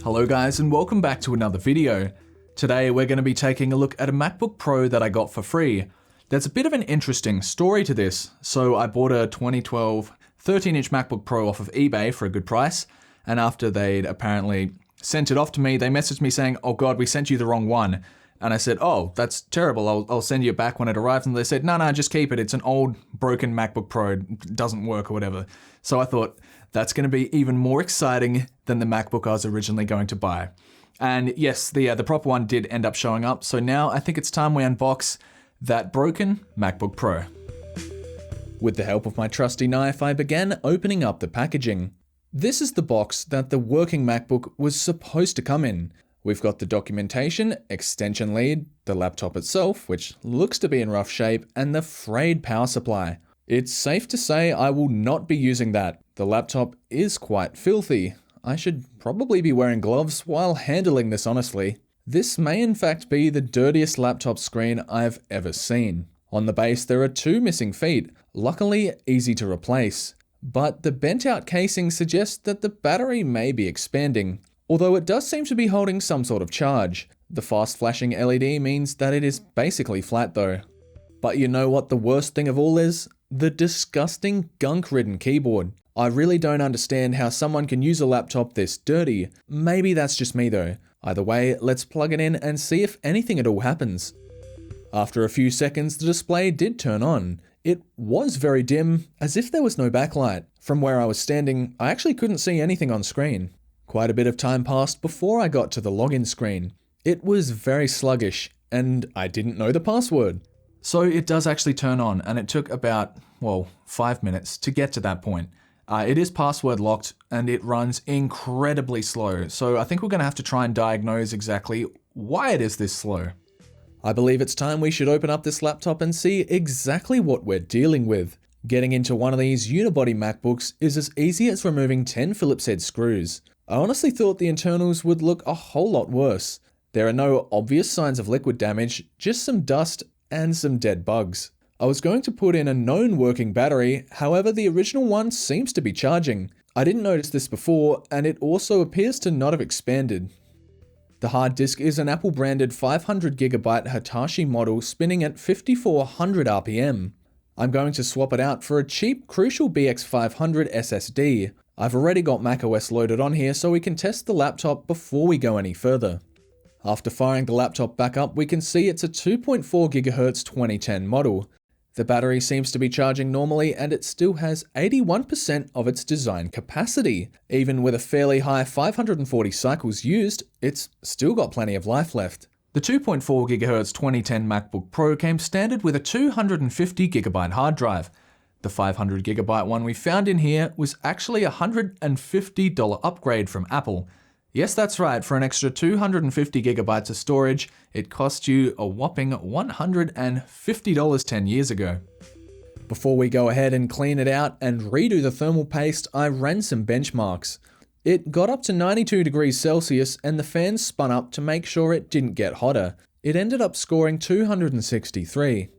Hello guys and welcome back to another video. Today we're going to be taking a look at a MacBook Pro that I got for free. There's a bit of an interesting story to this. So I bought a 2012 13-inch MacBook Pro off of eBay for a good price, and after they'd apparently sent it off to me, they messaged me saying, "Oh god, we sent you the wrong one." And I said, "Oh, that's terrible, I'll send you it back when it arrives." And they said, no, just keep it. It's an old broken MacBook Pro, it doesn't work or whatever. So I thought, that's going to be even more exciting than the MacBook I was originally going to buy. And yes, the proper one did end up showing up. So now I think it's time we unbox that broken MacBook Pro. With the help of my trusty knife, I began opening up the packaging. This is the box that the working MacBook was supposed to come in. We've got the documentation, extension lead, the laptop itself, which looks to be in rough shape, and the frayed power supply. It's safe to say I will not be using that. The laptop is quite filthy. I should probably be wearing gloves while handling this honestly. This may in fact be the dirtiest laptop screen I've ever seen. On the base there are two missing feet, luckily easy to replace. But the bent out casing suggests that the battery may be expanding, although it does seem to be holding some sort of charge. The fast flashing LED means that it is basically flat though. But you know what the worst thing of all is? The disgusting gunk-ridden keyboard. I really don't understand how someone can use a laptop this dirty. Maybe that's just me though. Either way, let's plug it in and see if anything at all happens. After a few seconds, the display did turn on. It was very dim, as if there was no backlight. From where I was standing, I actually couldn't see anything on screen. Quite a bit of time passed before I got to the login screen. It was very sluggish, and I didn't know the password. So it does actually turn on, and it took about, 5 minutes to get to that point. It is password locked, and it runs incredibly slow, so I think we're going to have to try and diagnose exactly why it is this slow. I believe it's time we should open up this laptop and see exactly what we're dealing with. Getting into one of these unibody MacBooks is as easy as removing 10 Phillips head screws. I honestly thought the internals would look a whole lot worse. There are no obvious signs of liquid damage, just some dust and some dead bugs. I was going to put in a known working battery, however the original one seems to be charging. I didn't notice this before, and it also appears to not have expanded. The hard disk is an Apple branded 500GB Hitachi model spinning at 5400 RPM. I'm going to swap it out for a cheap Crucial BX500 SSD. I've already got macOS loaded on here so we can test the laptop before we go any further. After firing the laptop back up, we can see it's a 2.4 GHz 2010 model. The battery seems to be charging normally and it still has 81% of its design capacity. Even with a fairly high 540 cycles used, it's still got plenty of life left. The 2.4 GHz 2010 MacBook Pro came standard with a 250GB hard drive. The 500GB one we found in here was actually a $150 upgrade from Apple. Yes, that's right, for an extra 250GB of storage, it cost you a whopping $150 10 years ago. Before we go ahead and clean it out and redo the thermal paste, I ran some benchmarks. It got up to 92 degrees Celsius and the fan spun up to make sure it didn't get hotter. It ended up scoring 263.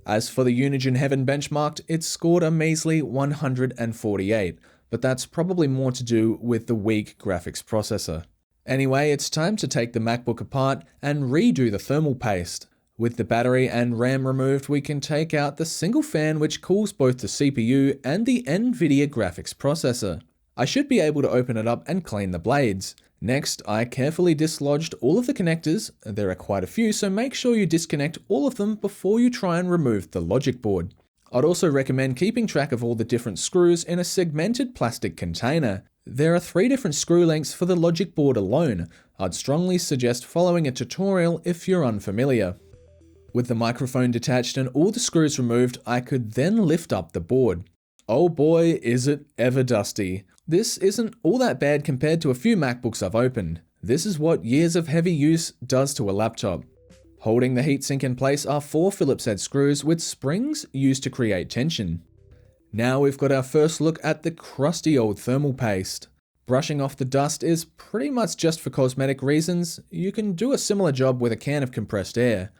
As for the Unigen Heaven benchmarked, it scored a measly 148. But that's probably more to do with the weak graphics processor. Anyway, it's time to take the MacBook apart and redo the thermal paste. With the battery and RAM removed, we can take out the single fan which cools both the CPU and the Nvidia graphics processor. I should be able to open it up and clean the blades. Next, I carefully dislodged all of the connectors. There are quite a few, so make sure you disconnect all of them before you try and remove the logic board. I'd also recommend keeping track of all the different screws in a segmented plastic container. There are 3 different screw lengths for the logic board alone. I'd strongly suggest following a tutorial if you're unfamiliar. With the microphone detached and all the screws removed, I could then lift up the board. Oh boy, is it ever dusty. This isn't all that bad compared to a few MacBooks I've opened. This is what years of heavy use does to a laptop. Holding the heatsink in place are 4 Phillips head screws with springs used to create tension. Now we've got our first look at the crusty old thermal paste. Brushing off the dust is pretty much just for cosmetic reasons. You can do a similar job with a can of compressed air.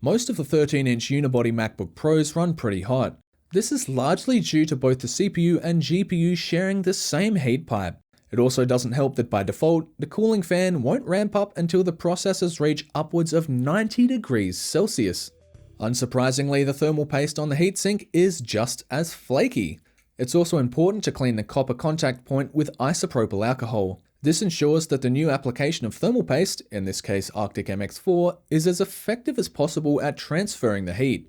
Most of the 13-inch unibody MacBook Pros run pretty hot. This is largely due to both the CPU and GPU sharing the same heat pipe. It also doesn't help that by default, the cooling fan won't ramp up until the processors reach upwards of 90 degrees Celsius. Unsurprisingly, the thermal paste on the heatsink is just as flaky. It's also important to clean the copper contact point with isopropyl alcohol. This ensures that the new application of thermal paste, in this case Arctic MX4, is as effective as possible at transferring the heat.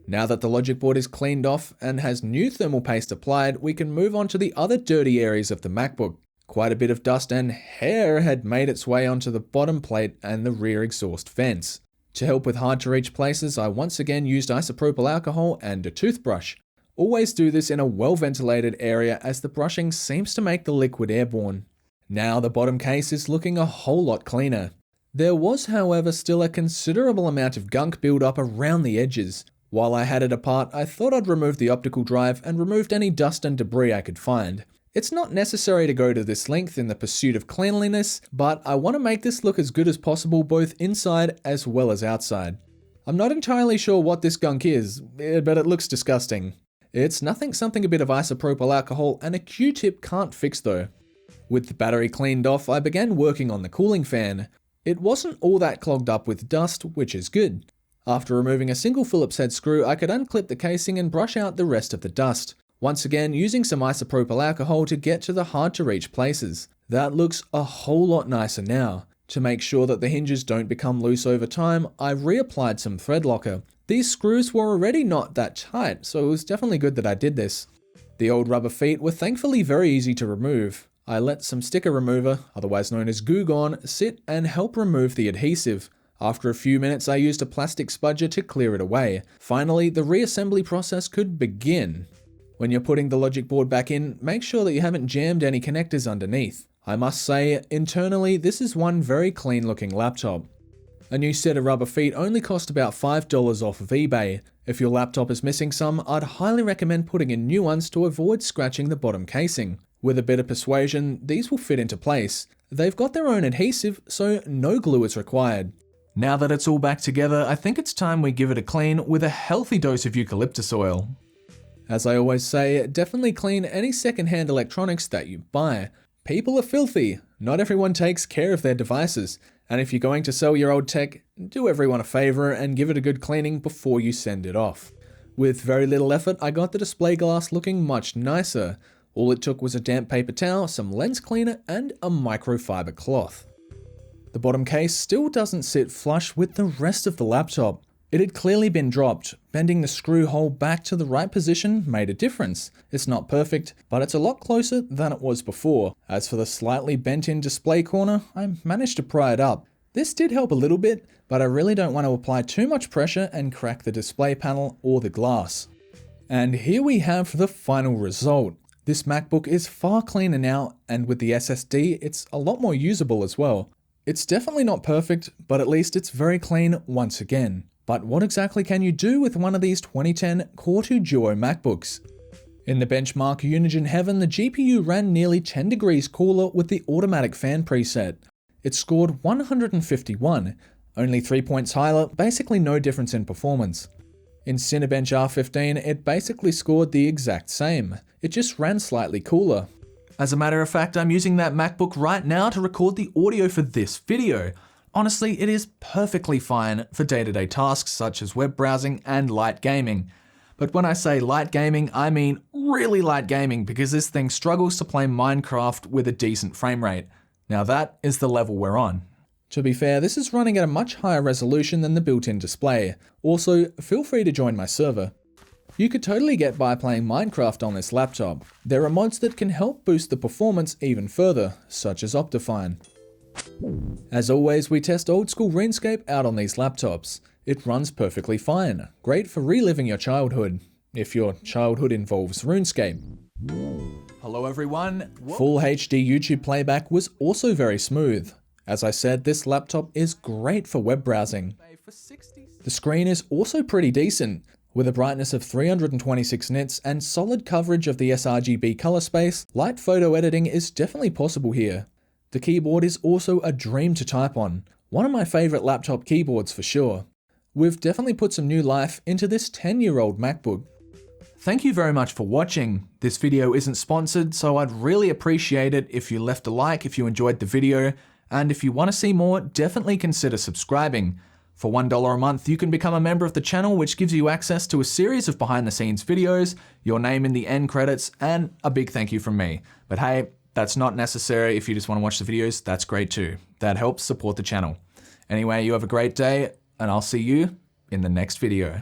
Now that the logic board is cleaned off and has new thermal paste applied, we can move on to the other dirty areas of the MacBook. Quite a bit of dust and hair had made its way onto the bottom plate and the rear exhaust vents. To help with hard to reach places, I once again used isopropyl alcohol and a toothbrush. Always do this in a well ventilated area as the brushing seems to make the liquid airborne. Now the bottom case is looking a whole lot cleaner. There was, however, still a considerable amount of gunk build up around the edges. While I had it apart, I thought I'd remove the optical drive and removed any dust and debris I could find. It's not necessary to go to this length in the pursuit of cleanliness, but I want to make this look as good as possible both inside as well as outside. I'm not entirely sure what this gunk is, but it looks disgusting. It's nothing something a bit of isopropyl alcohol and a Q-tip can't fix though. With the battery cleaned off, I began working on the cooling fan. It wasn't all that clogged up with dust, which is good. After removing a single Phillips head screw, I could unclip the casing and brush out the rest of the dust. Once again, using some isopropyl alcohol to get to the hard to reach places. That looks a whole lot nicer now. To make sure that the hinges don't become loose over time, I reapplied some thread locker. These screws were already not that tight, so it was definitely good that I did this. The old rubber feet were thankfully very easy to remove. I let some sticker remover, otherwise known as Goo Gone, sit and help remove the adhesive. After a few minutes, I used a plastic spudger to clear it away. Finally, the reassembly process could begin. When you're putting the logic board back in, make sure that you haven't jammed any connectors underneath. I must say, internally, this is one very clean looking laptop. A new set of rubber feet only cost about $5 off of eBay. If your laptop is missing some, I'd highly recommend putting in new ones to avoid scratching the bottom casing. With a bit of persuasion, these will fit into place. They've got their own adhesive, so no glue is required. Now that it's all back together, I think it's time we give it a clean with a healthy dose of eucalyptus oil. As I always say, definitely clean any secondhand electronics that you buy. People are filthy. Not everyone takes care of their devices. And if you're going to sell your old tech, do everyone a favor and give it a good cleaning before you send it off. With very little effort, I got the display glass looking much nicer. All it took was a damp paper towel, some lens cleaner, and a microfiber cloth. The bottom case still doesn't sit flush with the rest of the laptop. It had clearly been dropped. Bending the screw hole back to the right position made a difference. It's not perfect, but it's a lot closer than it was before. As for the slightly bent-in display corner, I managed to pry it up. This did help a little bit, but I really don't want to apply too much pressure and crack the display panel or the glass. And here we have the final result. This MacBook is far cleaner now, and with the SSD, it's a lot more usable as well. It's definitely not perfect, but at least it's very clean once again. But what exactly can you do with one of these 2010 Core 2 Duo MacBooks? In the benchmark Unigen heaven, the GPU ran nearly 10 degrees cooler with the automatic fan preset. It scored 151, only 3 points higher, basically no difference in performance. In Cinebench R15, it basically scored the exact same. It just ran slightly cooler. As a matter of fact, I'm using that MacBook right now to record the audio for this video. Honestly, it is perfectly fine for day-to-day tasks such as web browsing and light gaming. But when I say light gaming, I mean really light gaming because this thing struggles to play Minecraft with a decent frame rate. Now that is the level we're on. To be fair, this is running at a much higher resolution than the built-in display. Also, feel free to join my server. You could totally get by playing Minecraft on this laptop. There are mods that can help boost the performance even further, such as Optifine. As always, we test old school RuneScape out on these laptops. It runs perfectly fine, great for reliving your childhood, if your childhood involves RuneScape. Hello everyone. Full HD YouTube playback was also very smooth. As I said, this laptop is great for web browsing. The screen is also pretty decent. With a brightness of 326 nits and solid coverage of the sRGB color space, light photo editing is definitely possible here. The keyboard is also a dream to type on. One of my favorite laptop keyboards for sure. We've definitely put some new life into this 10-year-old MacBook. Thank you very much for watching. This video isn't sponsored, so I'd really appreciate it if you left a like if you enjoyed the video, and if you want to see more, definitely consider subscribing. For $1 a month, you can become a member of the channel, which gives you access to a series of behind the scenes videos, your name in the end credits, and a big thank you from me. But hey, that's not necessary. If you just want to watch the videos, that's great too. That helps support the channel. Anyway, you have a great day, and I'll see you in the next video.